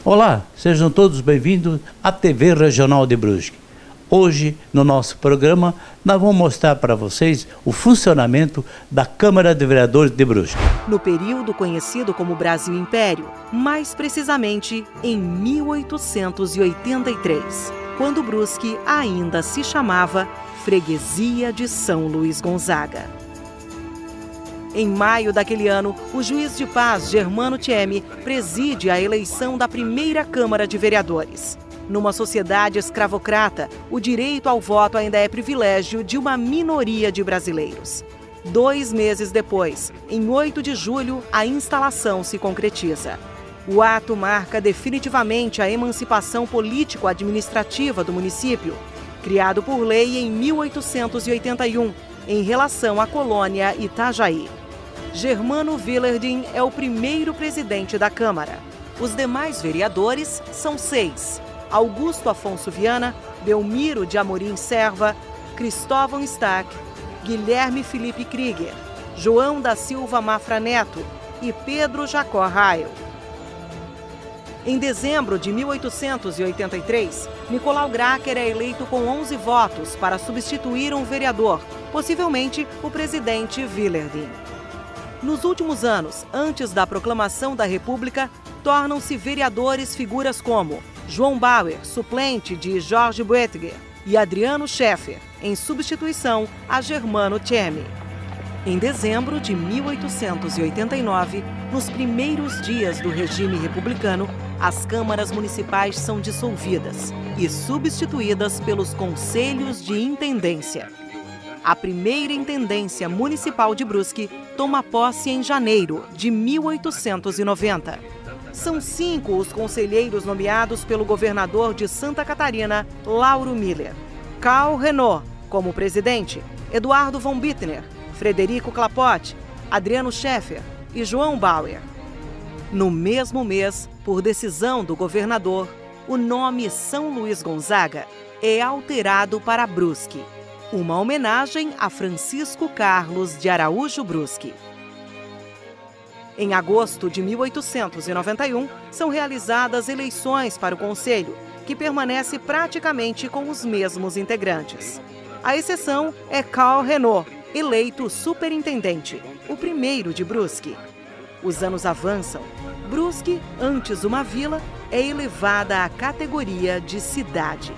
Olá, sejam todos bem-vindos à TV Regional de Brusque. Hoje, no nosso programa, nós vamos mostrar para vocês o funcionamento da Câmara de Vereadores de Brusque. No período conhecido como Brasil Império, mais precisamente em 1883, quando Brusque ainda se chamava Freguesia de São Luís Gonzaga. Em maio daquele ano, o juiz de paz Germano Thieme preside a eleição da primeira Câmara de Vereadores. Numa sociedade escravocrata, o direito ao voto ainda é privilégio de uma minoria de brasileiros. 2 meses depois, em 8 de julho, a instalação se concretiza. O ato marca definitivamente a emancipação político-administrativa do município, criado por lei em 1881, em relação à colônia Itajaí. Germano Wilherding é o primeiro presidente da Câmara. Os demais vereadores são 6. Augusto Afonso Viana, Belmiro de Amorim Serva, Cristóvão Stack, Guilherme Felipe Krieger, João da Silva Mafra Neto e Pedro Jacó Raio. Em dezembro de 1883, Nicolau Gracker é eleito com 11 votos para substituir um vereador, possivelmente o presidente Wilherding. Nos últimos anos, antes da proclamação da República, tornam-se vereadores figuras como João Bauer, suplente de Jorge Boettiger, e Adriano Scheffer, em substituição a Germano Thieme. Em dezembro de 1889, nos primeiros dias do regime republicano, as câmaras municipais são dissolvidas e substituídas pelos conselhos de intendência. A primeira intendência municipal de Brusque toma posse em janeiro de 1890. São 5 os conselheiros nomeados pelo governador de Santa Catarina, Lauro Miller. Karl Renaud, como presidente, Eduardo von Bittner, Frederico Clapote, Adriano Scheffer e João Bauer. No mesmo mês, por decisão do governador, o nome São Luís Gonzaga é alterado para Brusque, uma homenagem a Francisco Carlos de Araújo Brusque. Em agosto de 1891, são realizadas eleições para o Conselho, que permanece praticamente com os mesmos integrantes. A exceção é Karl Renaud, eleito superintendente, o primeiro de Brusque. Os anos avançam. Brusque, antes uma vila, é elevada à categoria de cidade.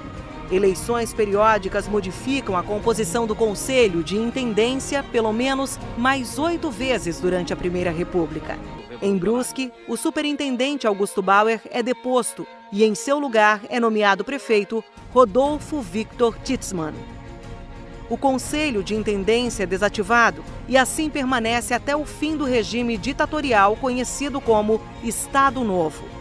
Eleições periódicas modificam a composição do Conselho de Intendência pelo menos mais 8 vezes durante a Primeira República. Em Brusque, o superintendente Augusto Bauer é deposto e em seu lugar é nomeado prefeito Rodolfo Victor Titzmann. O Conselho de Intendência é desativado e assim permanece até o fim do regime ditatorial conhecido como Estado Novo.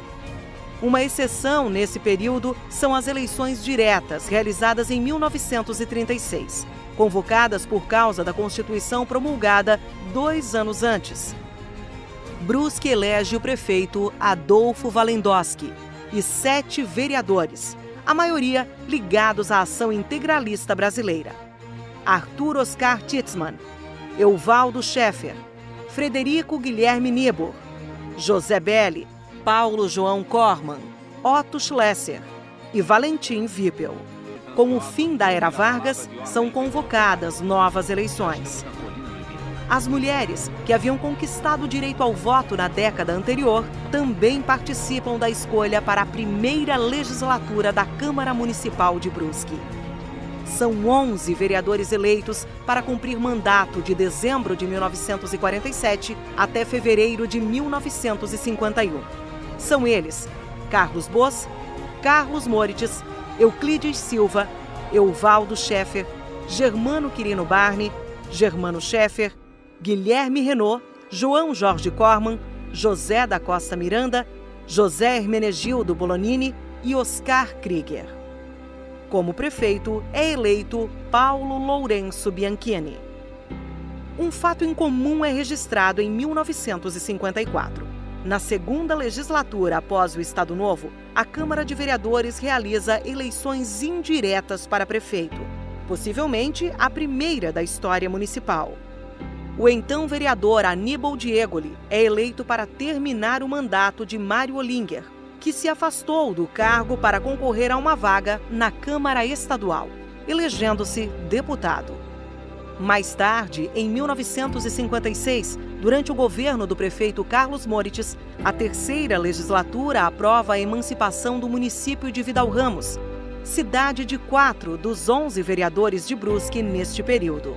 Uma exceção nesse período são as eleições diretas, realizadas em 1936, convocadas por causa da Constituição promulgada 2 anos antes. Brusque elege o prefeito Adolfo Walendowski e 7 vereadores, a maioria ligados à ação integralista brasileira. Arthur Oscar Titzmann, Euvaldo Scheffer, Frederico Guilherme Niebuhr, José Belli, Paulo João Corman, Otto Schlesser e Valentim Wippel. Com o fim da Era Vargas, são convocadas novas eleições. As mulheres, que haviam conquistado o direito ao voto na década anterior, também participam da escolha para a primeira legislatura da Câmara Municipal de Brusque. São 11 vereadores eleitos para cumprir mandato de dezembro de 1947 até fevereiro de 1951. São eles Carlos Boas, Carlos Moritz, Euclides Silva, Euvaldo Scheffer, Germano Quirino Barney, Germano Scheffer, Guilherme Renaud, João Jorge Corman, José da Costa Miranda, José Hermenegildo Bolonini e Oscar Krieger. Como prefeito é eleito Paulo Lourenço Bianchini. Um fato incomum é registrado em 1954. Na segunda legislatura após o Estado Novo, a Câmara de Vereadores realiza eleições indiretas para prefeito, possivelmente a primeira da história municipal. O então vereador Aníbal Diegoli é eleito para terminar o mandato de Mário Olinger, que se afastou do cargo para concorrer a uma vaga na Câmara Estadual, elegendo-se deputado. Mais tarde, em 1956, durante o governo do prefeito Carlos Moritz, a terceira legislatura aprova a emancipação do município de Vidal Ramos, cidade de 4 dos 11 vereadores de Brusque neste período.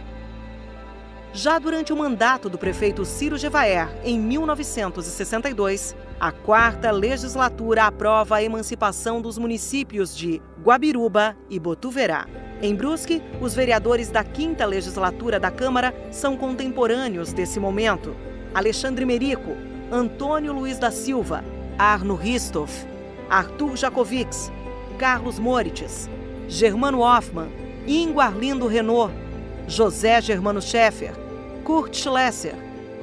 Já durante o mandato do prefeito Ciro Gevaert, em 1962, a quarta legislatura aprova a emancipação dos municípios de Guabiruba e Botuverá. Em Brusque, os vereadores da quinta legislatura da Câmara são contemporâneos desse momento: Alexandre Merico, Antônio Luiz da Silva, Arno Ristoff, Arthur Jacovics, Carlos Moritz, Germano Hoffmann, Ingo Arlindo Renault, José Germano Scheffer, Kurt Schlesser,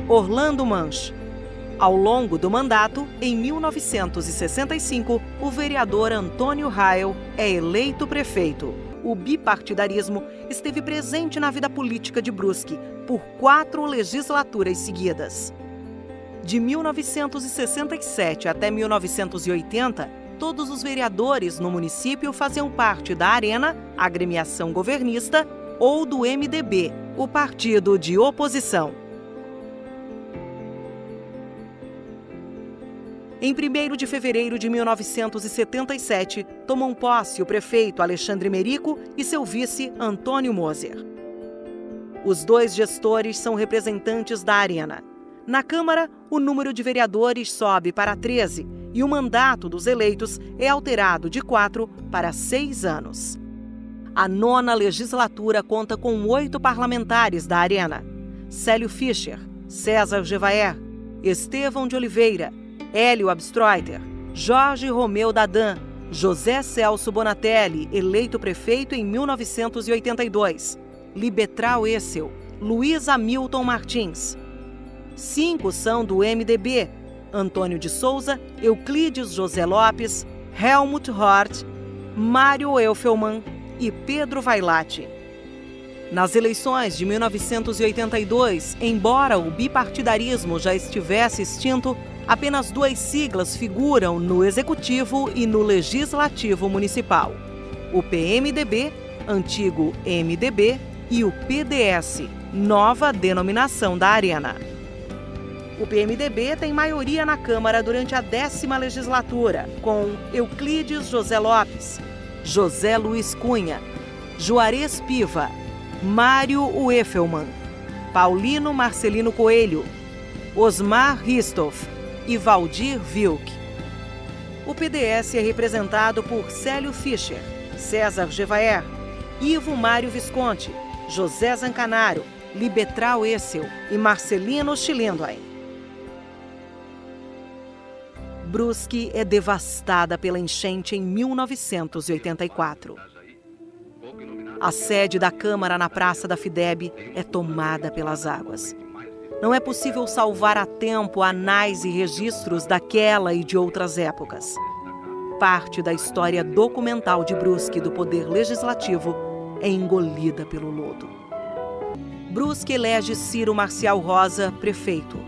Orlando Mansch. Ao longo do mandato, em 1965, o vereador Antônio Rael é eleito prefeito. O bipartidarismo esteve presente na vida política de Brusque por 4 legislaturas seguidas. De 1967 até 1980, todos os vereadores no município faziam parte da Arena, agremiação governista, ou do MDB, o partido de oposição. Em 1º de fevereiro de 1977, tomam posse o prefeito Alexandre Merico e seu vice Antônio Moser. Os 2 gestores são representantes da Arena. Na Câmara, o número de vereadores sobe para 13 e o mandato dos eleitos é alterado de 4 para 6 anos. A 9ª legislatura conta com 8 parlamentares da Arena: Célio Fischer, César Gevaert, Estevão de Oliveira, Hélio Abstreuter, Jorge Romeu Dadan, José Celso Bonatelli, eleito prefeito em 1982, Libetral Essel, Luiz Hamilton Martins. 5 são do MDB: Antônio de Souza, Euclides José Lopes, Helmut Hort, Mário Elfelman e Pedro Vailate. Nas eleições de 1982, embora o bipartidarismo já estivesse extinto, apenas 2 siglas figuram no Executivo e no Legislativo Municipal: o PMDB, antigo MDB, e o PDS, nova denominação da Arena. O PMDB tem maioria na Câmara durante a 10ª legislatura, com Euclides José Lopes, José Luiz Cunha, Juarez Piva, Mário Ueffelman, Paulino Marcelino Coelho, Osmar Ristoff e Valdir Wilk. O PDS é representado por Célio Fischer, César Gevaert, Ivo Mário Visconti, José Zancanaro, Libetral Essel e Marcelino Schilindwein. Brusque é devastada pela enchente em 1984. A sede da Câmara na Praça da Fideb é tomada pelas águas. Não é possível salvar a tempo anais e registros daquela e de outras épocas. Parte da história documental de Brusque do Poder Legislativo é engolida pelo lodo. Brusque elege Ciro Marcial Rosa prefeito.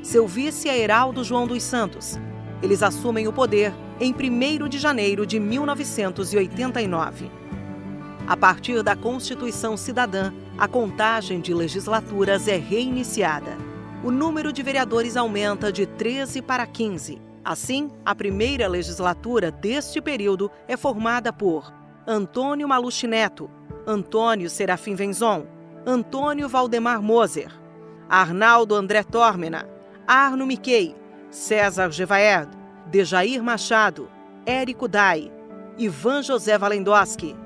Seu vice é Heraldo João dos Santos. Eles assumem o poder em 1º de janeiro de 1989. A partir da Constituição Cidadã, a contagem de legislaturas é reiniciada. O número de vereadores aumenta de 13 para 15. Assim, a primeira legislatura deste período é formada por Antônio Maluchi Neto, Antônio Serafim Venzon, Antônio Valdemar Moser, Arnaldo André Tormena, Arno Miquei, César Gevaert, Dejair Machado, Érico Dai, Ivan José Valendowski,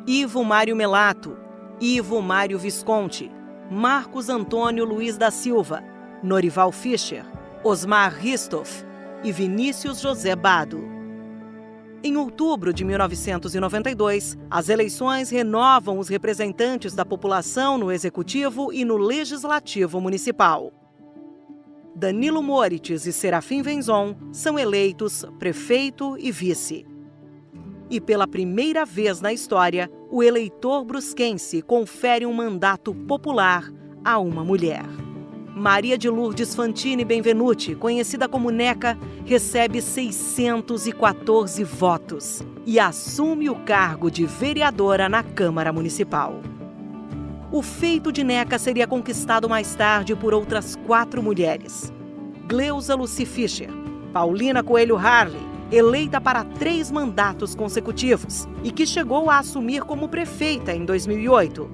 Ivo Mário Melato, Ivo Mário Visconti, Marcos Antônio Luiz da Silva, Norival Fischer, Osmar Ristoff e Vinícius José Bado. Em outubro de 1992, as eleições renovam os representantes da população no Executivo e no Legislativo Municipal. Danilo Moritz e Serafim Venzon são eleitos prefeito e vice. E pela primeira vez na história, o eleitor brusquense confere um mandato popular a uma mulher. Maria de Lourdes Fantini Benvenuti, conhecida como Neca, recebe 614 votos e assume o cargo de vereadora na Câmara Municipal. O feito de Neca seria conquistado mais tarde por outras 4 mulheres. Gleusa Lucy Fischer, Paulina Coelho Harley, eleita para 3 mandatos consecutivos e que chegou a assumir como prefeita em 2008,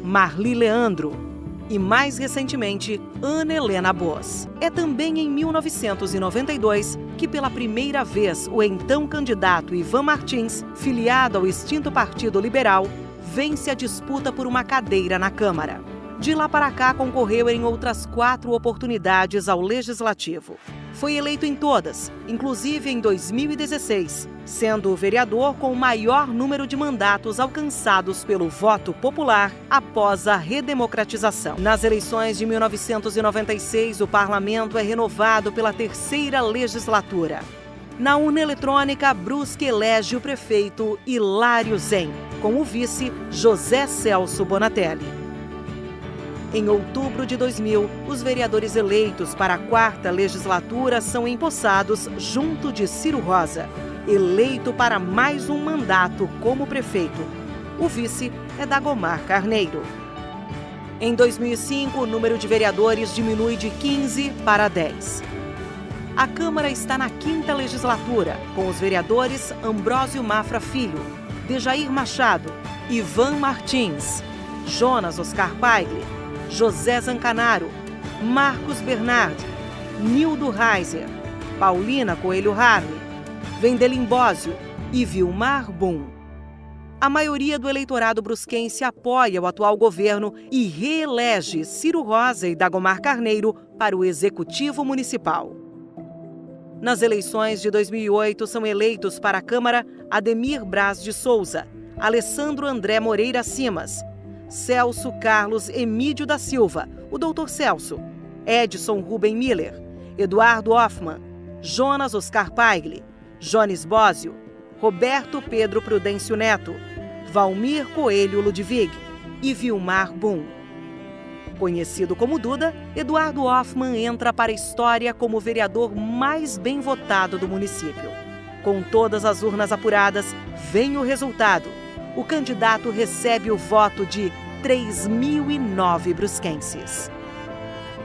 Marli Leandro e, mais recentemente, Ana Helena Boas. É também em 1992 que, pela primeira vez, o então candidato Ivan Martins, filiado ao extinto Partido Liberal, vence a disputa por uma cadeira na Câmara. De lá para cá, concorreu em outras 4 oportunidades ao Legislativo. Foi eleito em todas, inclusive em 2016, sendo o vereador com o maior número de mandatos alcançados pelo voto popular após a redemocratização. Nas eleições de 1996, o parlamento é renovado pela 3ª legislatura. Na urna eletrônica, Brusque elege o prefeito Hilário Zen, com o vice José Celso Bonatelli. Em outubro de 2000, os vereadores eleitos para a 4ª legislatura são empossados junto de Ciro Rosa, eleito para mais um mandato como prefeito. O vice é Dagomar Carneiro. Em 2005, o número de vereadores diminui de 15 para 10. A Câmara está na 5ª legislatura, com os vereadores Ambrósio Mafra Filho, Dejair Machado, Ivan Martins, Jonas Oscar Paigli, José Zancanaro, Marcos Bernardi, Nildo Reiser, Paulina Coelho Harley, Vendelin Bósio e Vilmar Bum. A maioria do eleitorado brusquense apoia o atual governo e reelege Ciro Rosa e Dagomar Carneiro para o Executivo Municipal. Nas eleições de 2008, são eleitos para a Câmara Ademir Braz de Souza, Alessandro André Moreira Simas, Celso Carlos Emídio da Silva, o Dr. Celso, Edson Ruben Miller, Eduardo Hoffmann, Jonas Oscar Paigli, Jones Bósio, Roberto Pedro Prudêncio Neto, Valmir Coelho Ludwig e Vilmar Bum. Conhecido como Duda, Eduardo Hoffmann entra para a história como o vereador mais bem votado do município. Com todas as urnas apuradas, vem o resultado. O candidato recebe o voto de 3.009 brusquenses.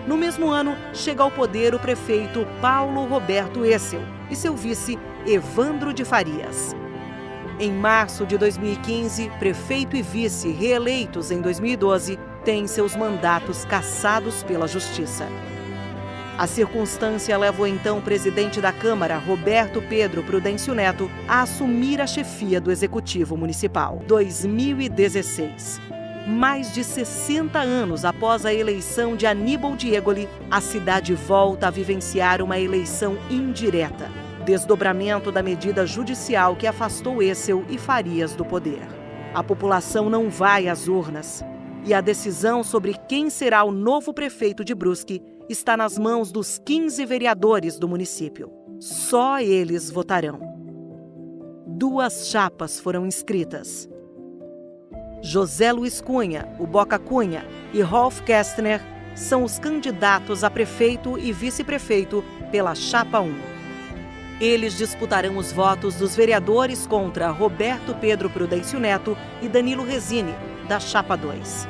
No mesmo ano, chega ao poder o prefeito Paulo Roberto Essel e seu vice Evandro de Farias. Em março de 2015, prefeito e vice reeleitos em 2012 têm seus mandatos cassados pela Justiça. A circunstância leva o então presidente da Câmara, Roberto Pedro Prudêncio Neto, a assumir a chefia do Executivo Municipal. 2016. Mais de 60 anos após a eleição de Aníbal Diegoli, a cidade volta a vivenciar uma eleição indireta. Desdobramento da medida judicial que afastou Essel e Farias do poder. A população não vai às urnas. E a decisão sobre quem será o novo prefeito de Brusque está nas mãos dos 15 vereadores do município. Só eles votarão. 2 chapas foram inscritas. José Luiz Cunha, o Boca Cunha, e Rolf Kästner são os candidatos a prefeito e vice-prefeito pela Chapa 1. Eles disputarão os votos dos vereadores contra Roberto Pedro Prudêncio Neto e Danilo Resine, da Chapa 2.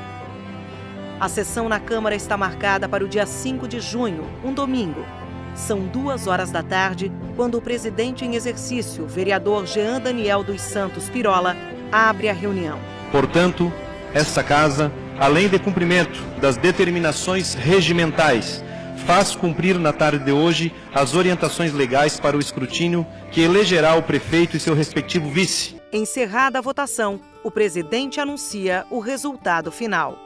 A sessão na Câmara está marcada para o dia 5 de junho, um domingo. São 14h, quando o presidente em exercício, vereador Jean Daniel dos Santos Pirola, abre a reunião. Portanto, esta Casa, além de cumprimento das determinações regimentais, faz cumprir na tarde de hoje as orientações legais para o escrutínio que elegerá o prefeito e seu respectivo vice. Encerrada a votação, o presidente anuncia o resultado final.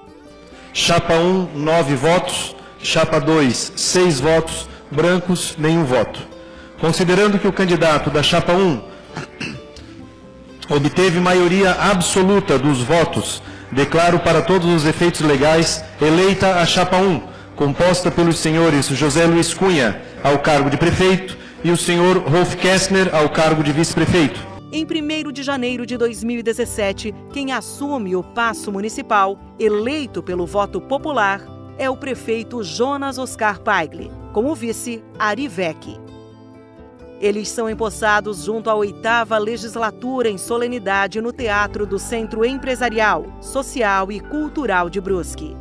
Chapa 1, 9 votos. Chapa 2, 6 votos. Brancos, nenhum voto. Considerando que o candidato da Chapa 1 obteve maioria absoluta dos votos, declaro para todos os efeitos legais eleita a Chapa 1, composta pelos senhores José Luiz Cunha, ao cargo de prefeito, e o senhor Rolf Kästner, ao cargo de vice-prefeito. Em 1º de janeiro de 2017, quem assume o Paço Municipal, eleito pelo voto popular, é o prefeito Jonas Oscar Pagli, com o vice Ari Vecchi. Eles são empossados junto à 8ª legislatura em solenidade no Teatro do Centro Empresarial, Social e Cultural de Brusque.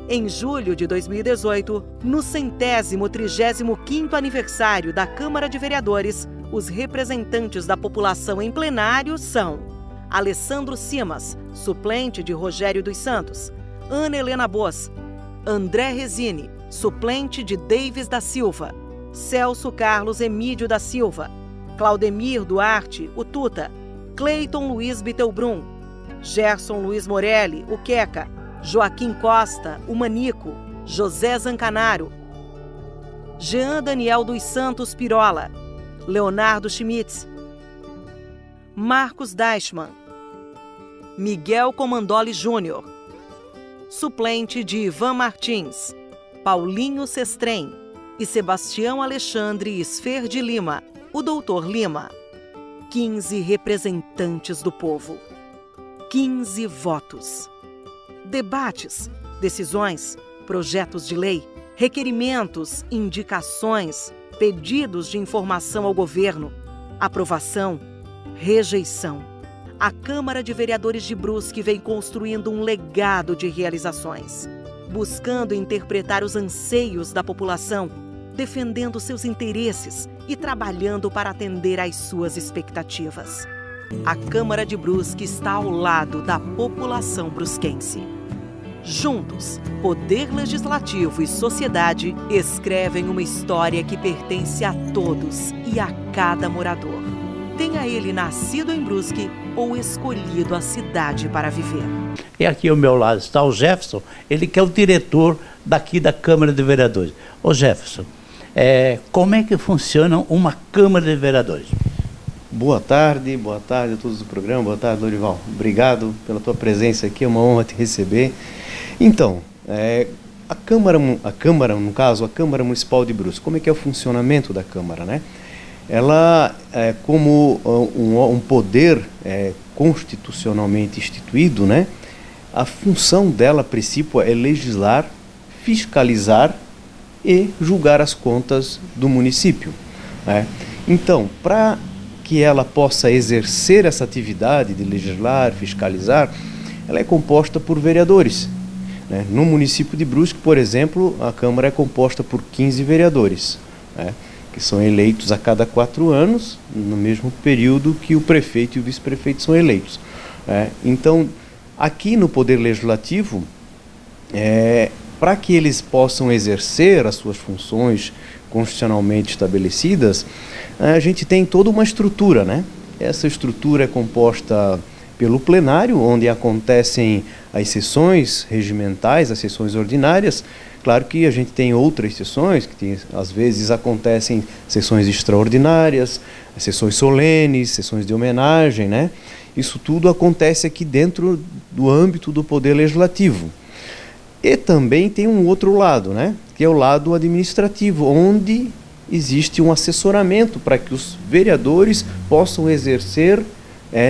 Em julho de 2018, no 135º aniversário da Câmara de Vereadores, os representantes da população em plenário são Alessandro Simas, suplente de Rogério dos Santos, Ana Helena Bos, André Resine, suplente de Davis da Silva, Celso Carlos Emídio da Silva, Claudemir Duarte, o Tuta, Cleiton Luiz Bittelbrum, Gerson Luiz Morelli, o Queca, Joaquim Costa, o Manico, José Zancanaro, Jean Daniel dos Santos Pirola, Leonardo Schmitz, Marcos Deichmann, Miguel Comandoli Júnior, suplente de Ivan Martins, Paulinho Sestrem e Sebastião Alexandre Esfer de Lima, o Doutor Lima. 15 representantes do povo. 15 votos. Debates, decisões, projetos de lei, requerimentos, indicações, pedidos de informação ao governo, aprovação, rejeição. A Câmara de Vereadores de Brusque vem construindo um legado de realizações, buscando interpretar os anseios da população, defendendo seus interesses e trabalhando para atender às suas expectativas. A Câmara de Brusque está ao lado da população brusquense. Juntos, Poder Legislativo e sociedade escrevem uma história que pertence a todos e a cada morador. Tenha ele nascido em Brusque ou escolhido a cidade para viver. E aqui ao meu lado está o Jefferson, ele que é o diretor daqui da Câmara de Vereadores. Ô Jefferson, como é que funciona uma Câmara de Vereadores? Boa tarde a todos do programa, boa tarde, Lorival. Obrigado pela tua presença aqui, é uma honra te receber. Então, a Câmara, no caso, a Câmara Municipal de Brusque, como é que é o funcionamento da Câmara, né? Ela, como um poder constitucionalmente instituído, né? A função dela, a princípio, é legislar, fiscalizar e julgar as contas do município, né? Então, para que ela possa exercer essa atividade de legislar, fiscalizar, ela é composta por vereadores, né? No município de Brusque, por exemplo, a Câmara é composta por 15 vereadores, né? Que são eleitos a cada 4 anos, no mesmo período que o prefeito e o vice-prefeito são eleitos, né? Então, aqui no Poder Legislativo, para que eles possam exercer as suas funções constitucionalmente estabelecidas, a gente tem toda uma estrutura, né? Essa estrutura é composta pelo plenário, onde acontecem as sessões regimentais, as sessões ordinárias. Claro que a gente tem outras sessões, às vezes acontecem sessões extraordinárias, sessões solenes, sessões de homenagem, né? Isso tudo acontece aqui dentro do âmbito do Poder Legislativo. E também tem um outro lado, né? Que é o lado administrativo, onde existe um assessoramento para que os vereadores possam exercer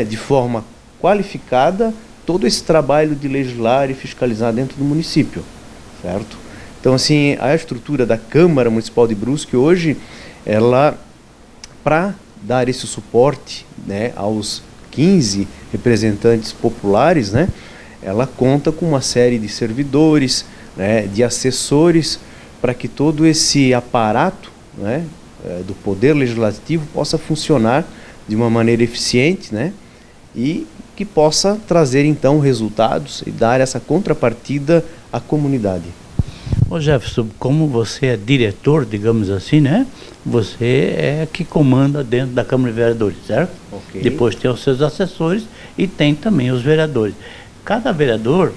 de forma qualificada todo esse trabalho de legislar e fiscalizar dentro do município, certo? Então, assim, a estrutura da Câmara Municipal de Brusque hoje, ela, para dar esse suporte, né, aos 15 representantes populares, né, ela conta com uma série de servidores, né, de assessores, para que todo esse aparato, né, do Poder Legislativo possa funcionar de uma maneira eficiente, né, e que possa trazer, então, resultados e dar essa contrapartida à comunidade. Ô Jefferson, como você é diretor, digamos assim, né? Você é que comanda dentro da Câmara de Vereadores, certo? Okay. Depois tem os seus assessores e tem também os vereadores. Cada vereador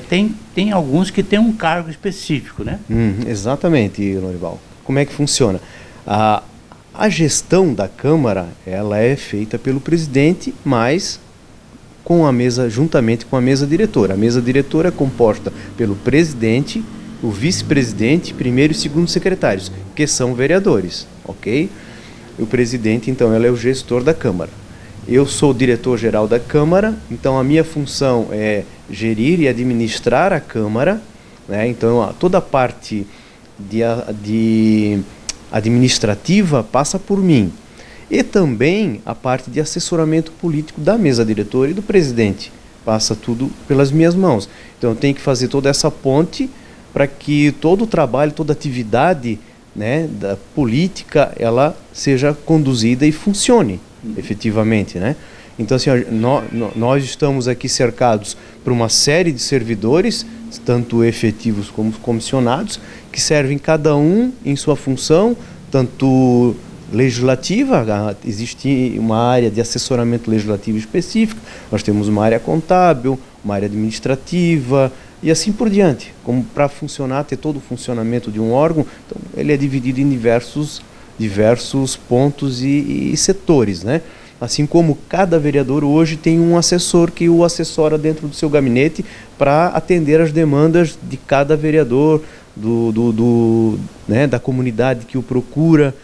tem alguns que têm um cargo específico, né? Exatamente, Lorival. Como é que funciona? A gestão da Câmara, ela é feita pelo presidente, mas juntamente com a mesa diretora. A mesa diretora é composta pelo presidente, o vice-presidente, primeiro e segundo secretários, que são vereadores, ok? O presidente, então, ele é o gestor da Câmara. Eu sou o diretor-geral da Câmara, então a minha função é gerir e administrar a Câmara, né? Então, toda a parte de administrativa passa por mim. E também a parte de assessoramento político da mesa diretora e do presidente. Passa tudo pelas minhas mãos. Então, eu tenho que fazer toda essa ponte para que todo o trabalho, toda a atividade, né, da política, ela seja conduzida e funcione efetivamente, né? Então, assim, nós estamos aqui cercados por uma série de servidores, tanto efetivos como comissionados, que servem cada um em sua função, tanto legislativa, existe uma área de assessoramento legislativo específica, nós temos uma área contábil, uma área administrativa e assim por diante. Como para funcionar, ter todo o funcionamento de um órgão, então, ele é dividido em diversos pontos e setores, né? Assim como cada vereador hoje tem um assessor que o assessora dentro do seu gabinete para atender as demandas de cada vereador, né, da comunidade que o procura,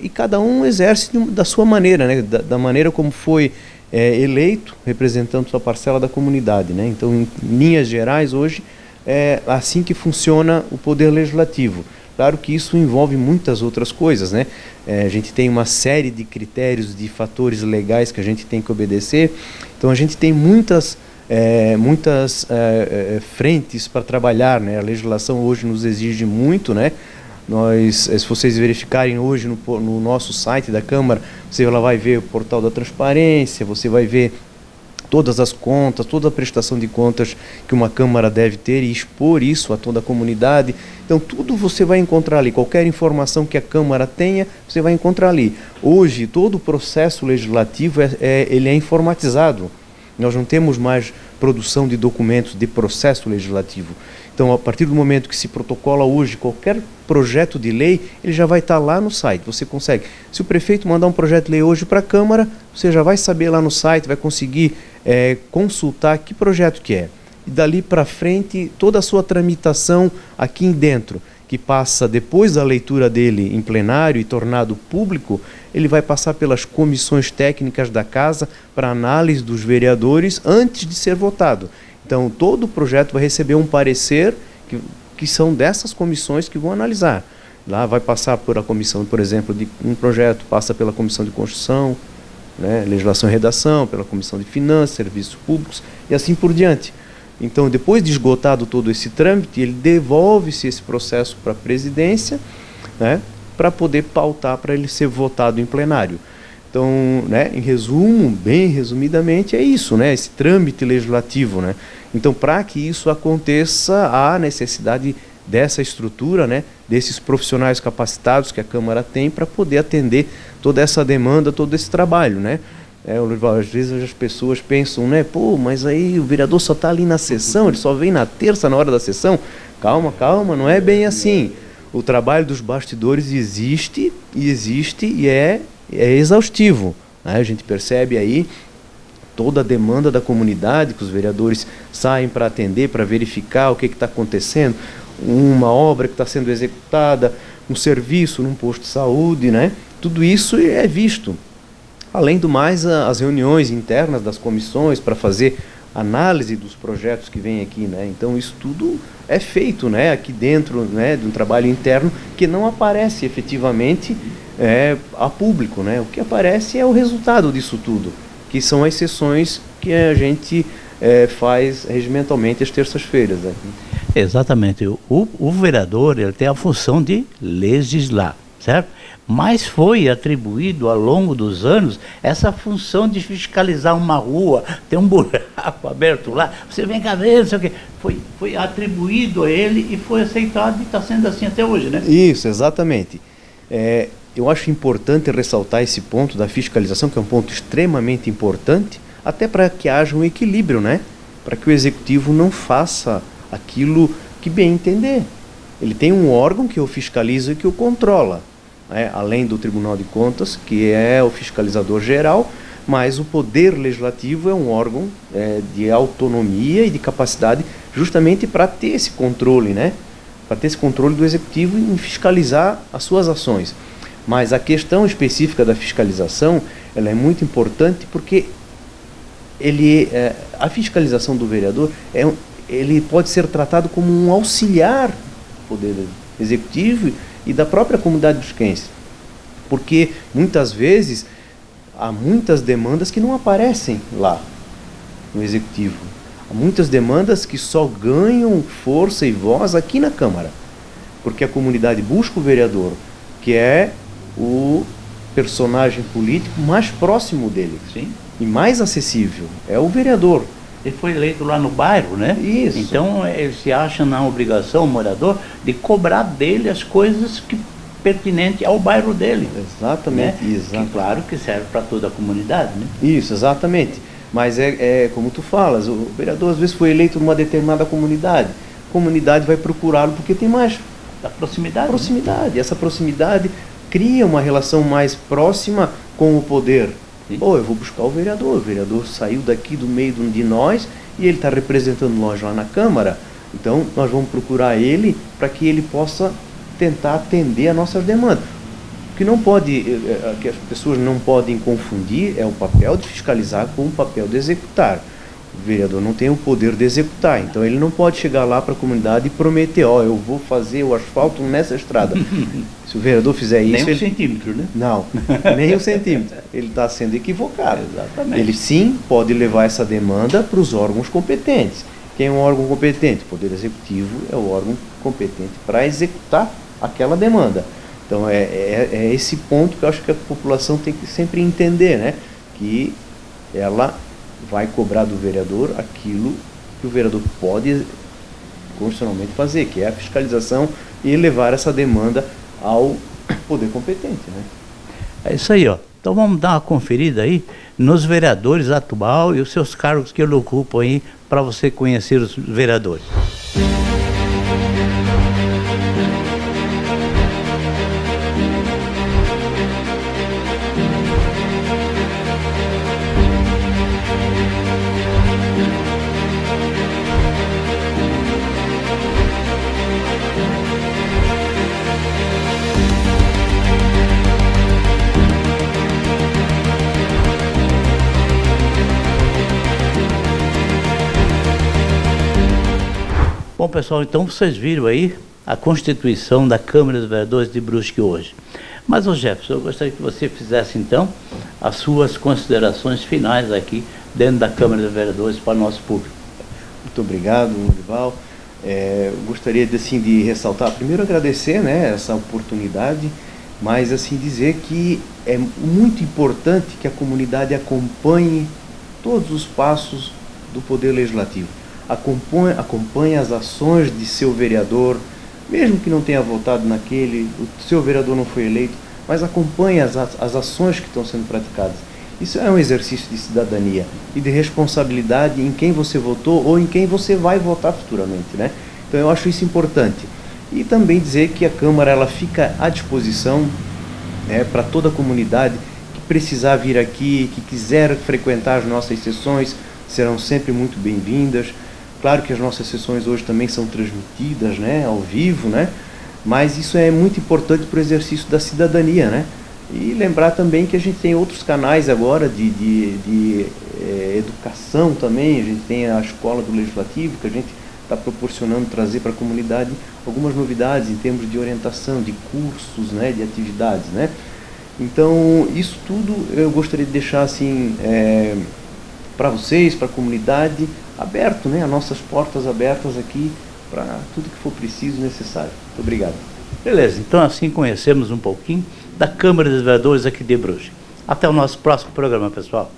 e cada um exerce da sua maneira, né, da maneira como foi eleito, representando sua parcela da comunidade, né? Então, em linhas gerais, hoje é assim que funciona o poder legislativo. Claro que isso envolve muitas outras coisas, né? A gente tem uma série de critérios, de fatores legais que a gente tem que obedecer. Então, a gente tem muitas frentes para trabalhar, né? A legislação hoje nos exige muito, né? Se vocês verificarem hoje no nosso site da Câmara, você vai ver o portal da transparência, você vai ver todas as contas, toda a prestação de contas que uma Câmara deve ter e expor isso a toda a comunidade. Então, tudo você vai encontrar ali. Qualquer informação que a Câmara tenha, você vai encontrar ali. Hoje, todo o processo legislativo ele é informatizado. Nós não temos mais produção de documentos de processo legislativo. Então, a partir do momento que se protocola hoje qualquer projeto de lei, ele já vai estar lá no site. Você consegue. Se o prefeito mandar um projeto de lei hoje para a Câmara, você já vai saber lá no site, vai conseguir consultar que projeto que é. E dali para frente, toda a sua tramitação aqui dentro, que passa depois da leitura dele em plenário e tornado público, ele vai passar pelas comissões técnicas da Casa para análise dos vereadores antes de ser votado. Então, todo o projeto vai receber um parecer que são dessas comissões que vão analisar. Lá vai passar por a comissão, por exemplo, de um projeto, passa pela comissão de Constituição, né, Legislação e Redação, pela comissão de Finanças, Serviços Públicos e assim por diante. Então, depois de esgotado todo esse trâmite, ele devolve-se esse processo para a presidência, né, para poder pautar para ele ser votado em plenário. Então, né, em resumo, bem resumidamente, é isso, né, esse trâmite legislativo, né. Então, para que isso aconteça, há necessidade dessa estrutura, né, desses profissionais capacitados que a Câmara tem para poder atender toda essa demanda, todo esse trabalho, né. Às vezes as pessoas pensam, né, pô, mas aí o vereador só está ali na sessão, ele só vem na terça, na hora da sessão. Calma, não é bem assim. O trabalho dos bastidores existe e é exaustivo, né? A gente percebe aí toda a demanda da comunidade, que os vereadores saem para atender, para verificar o que está acontecendo, uma obra que está sendo executada, um serviço num posto de saúde, né? Tudo isso é visto. Além do mais, as reuniões internas das comissões para fazer análise dos projetos que vêm aqui, né? Então, isso tudo é feito, né, aqui dentro, né, de um trabalho interno que não aparece efetivamente a público, né? O que aparece é o resultado disso tudo, que são as sessões que a gente faz regimentalmente às terças-feiras, né? Exatamente. O vereador, ele tem a função de legislar, certo? Mas foi atribuído ao longo dos anos essa função de fiscalizar uma rua, tem um buraco aberto lá, você vem cá ver, não sei o quê. Foi atribuído a ele e foi aceitado e está sendo assim até hoje, né? Isso, exatamente. Eu acho importante ressaltar esse ponto da fiscalização, que é um ponto extremamente importante, até para que haja um equilíbrio, né? Para que o executivo não faça aquilo que bem entender. Ele tem um órgão que o fiscaliza e que o controla, né? Além do Tribunal de Contas, que é o fiscalizador geral, mas o Poder Legislativo é um órgão de autonomia e de capacidade justamente para ter esse controle, né? Para ter esse controle do Executivo em fiscalizar as suas ações. Mas a questão específica da fiscalização, ela é muito importante porque a fiscalização do vereador ele pode ser tratado como um auxiliar do Poder Executivo e da própria comunidade brusquense. Porque, muitas vezes, há muitas demandas que não aparecem lá no Executivo. Há muitas demandas que só ganham força e voz aqui na Câmara. Porque a comunidade busca o vereador, que é o personagem político mais próximo dele. Sim. E mais acessível. É o vereador. Ele foi eleito lá no bairro, né? Isso. Então ele se acha na obrigação, o morador, de cobrar dele as coisas que pertinentes ao bairro dele. Exatamente. Né? Exato. Que, claro que serve para toda a comunidade, né? Isso, exatamente. Mas é como tu falas, o vereador às vezes foi eleito numa determinada comunidade. A comunidade vai procurá-lo porque tem mais Da proximidade. proximidade. Né? Essa proximidade cria uma relação mais próxima com o poder. Sim. Pô, eu vou buscar o vereador saiu daqui do meio de nós e ele está representando nós lá na Câmara, então nós vamos procurar ele para que ele possa tentar atender a nossas demandas. O que não pode, que as pessoas não podem confundir é o papel de fiscalizar com o papel de executar. O vereador não tem o poder de executar, então ele não pode chegar lá para a comunidade e prometer, eu vou fazer o asfalto nessa estrada. Se o vereador fizer isso... Nem um centímetro, né? Não, nem um centímetro. Ele está sendo equivocado. Exatamente. Ele sim pode levar essa demanda para os órgãos competentes. Quem é um órgão competente? O Poder Executivo é o órgão competente para executar aquela demanda. Então é esse ponto que eu acho que a população tem que sempre entender, né? Que ela vai cobrar do vereador aquilo que o vereador pode constitucionalmente fazer, que é a fiscalização e levar essa demanda ao poder competente, né? É isso aí, ó. Então vamos dar uma conferida aí nos vereadores atual e os seus cargos que ele ocupa aí, para você conhecer os vereadores. Bom, pessoal, então vocês viram aí a constituição da Câmara dos Vereadores de Brusque hoje. Mas, Jefferson, eu gostaria que você fizesse, então, as suas considerações finais aqui dentro da Câmara dos Vereadores para o nosso público. Muito obrigado, Lorival. Gostaria de ressaltar, primeiro agradecer, né, essa oportunidade, mas assim dizer que é muito importante que a comunidade acompanhe todos os passos do Poder Legislativo. Acompanhe as ações de seu vereador, mesmo que não tenha votado naquele, o seu vereador não foi eleito, mas acompanhe as ações que estão sendo praticadas. Isso é um exercício de cidadania e de responsabilidade em quem você votou ou em quem você vai votar futuramente, né? Então eu acho isso importante. E também dizer que a Câmara ela fica à disposição, né, para toda a comunidade que precisar vir aqui, que quiser frequentar as nossas sessões, serão sempre muito bem-vindas. Claro que as nossas sessões hoje também são transmitidas, né, ao vivo, né, mas isso é muito importante para o exercício da cidadania, né? E lembrar também que a gente tem outros canais agora de educação também. A gente tem a Escola do Legislativo, que a gente está proporcionando trazer para a comunidade algumas novidades em termos de orientação, de cursos, né, de atividades, né? Então, isso tudo eu gostaria de deixar assim para vocês, para a comunidade, aberto, né, as nossas portas abertas aqui para tudo que for preciso e necessário. Muito obrigado. Beleza, então assim conhecemos um pouquinho da Câmara dos Vereadores aqui de Brusque. Até o nosso próximo programa, pessoal.